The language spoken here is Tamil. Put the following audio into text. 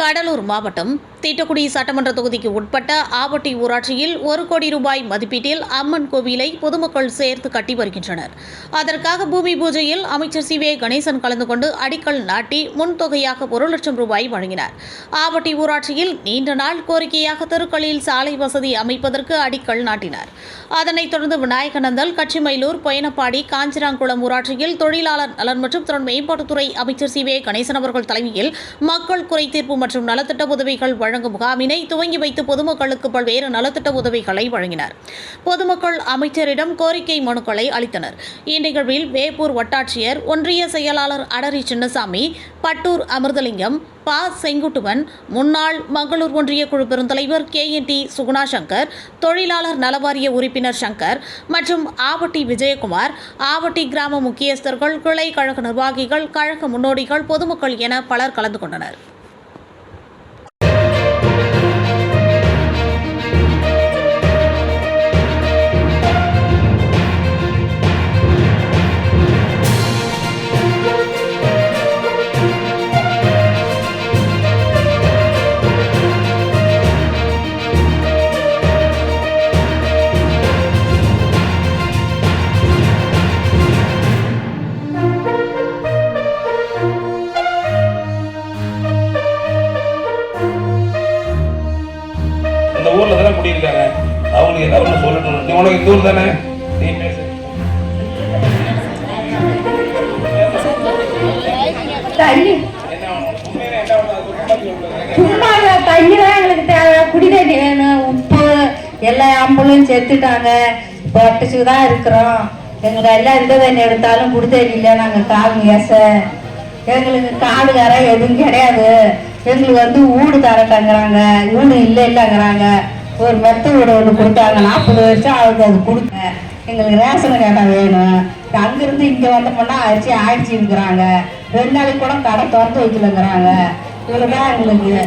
கடலூர் மாவட்டம் தீட்டக்குடி சட்டமன்ற தொகுதிக்கு உட்பட்ட ஆவட்டி ஊராட்சியில் 1 கோடி ரூபாய் மதிப்பீட்டில் அம்மன் கோவிலை பொதுமக்கள் சேர்த்து கட்டி வருகின்றனர். அதற்காக பூமி பூஜையில் அமைச்சர் சி.வே. கணேசன் கலந்து கொண்டு அடிக்கல் நாட்டி முன்தொகையாக 1 லட்சம் ரூபாய் வழங்கினார். ஆவட்டி ஊராட்சியில் நீண்ட நாள் கோரிக்கையாக தெருக்களில் சாலை வசதி அமைப்பதற்கு அடிக்கல் நாட்டினார். அதனைத் தொடர்ந்து விநாயகநந்தல், கச்சிமயிலூர், பொயனப்பாடி, காஞ்சிராங்குளம் ஊராட்சியில் தொழிலாளர் நலன் மற்றும் திறன் மேம்பாட்டுத்துறை அமைச்சர் சி.வே. கணேசன் அவர்கள் தலைமையில் மக்கள் குறைதீர்ப்பு மற்றும் நலத்திட்ட உதவிகள் வழங்கும் முகாமினை துவங்கி வைத்து பொதுமக்களுக்கு பல்வேறு நலத்திட்ட உதவிகளை வழங்கினார். பொதுமக்கள் அமைச்சரிடம் கோரிக்கை மனுக்களை அளித்தனர். இந்நிகழ்வில் வேப்பூர் வட்டாட்சியர், ஒன்றிய செயலாளர் அடரி சின்னசாமி, பட்டூர் அமிர்தலிங்கம், பா. செங்குட்டுவன், முன்னாள் மங்களூர் ஒன்றிய குழு பெருந்தலைவர் KNT சுகுணா சங்கர், தொழிலாளர் நலவாரிய உறுப்பினர் சங்கர் மற்றும் ஆவட்டி விஜயகுமார், ஆவட்டி கிராம முக்கியஸ்தர்கள், கிளை கழக நிர்வாகிகள், கழக முன்னோடிகள், பொதுமக்கள் என பலர் கலந்து கொண்டனர். இந்த ஊர்ல தானே குடியிருக்காங்க, அவங்களுக்கு ஏதாவது சொல்லட்டும். நீ உனக்கு இந்த ஊர் தானே, நீ பேசு. சும்மா தண்ணி தான் எங்களுக்கு தேவை, குடி தண்ணி வேணும், உப்பு எல்லா ஆம்பளும் செத்துட்டாங்க, பட்டுச்சு தான் இருக்கிறோம். எங்களுக்கு எல்லாம் இந்த தண்ணி எடுத்தாலும் குடி தண்ணி இல்லை. நாங்கள் கால் ஏச எங்களுக்கு காடுகார எதுவும் கிடையாது. எங்களுக்கு வீடு தரட்டாங்கிறாங்க, வீடு இல்லைங்கிறாங்க. ஒரு மெத்த வீடு ஒன்று கொடுத்தாங்க, 40 வருஷம் அவருக்கு அது கொடுங்க. எங்களுக்கு ரேஷன் கடை வேணும். அங்கிருந்து இங்கே வந்தோம்னா அரிசி ஆயிடுச்சு இருக்கிறாங்க. 2 நாளைக்கு கூட கடை திறந்து வைக்கலங்கிறாங்க. இவ்வளோதான் எங்களுக்கு.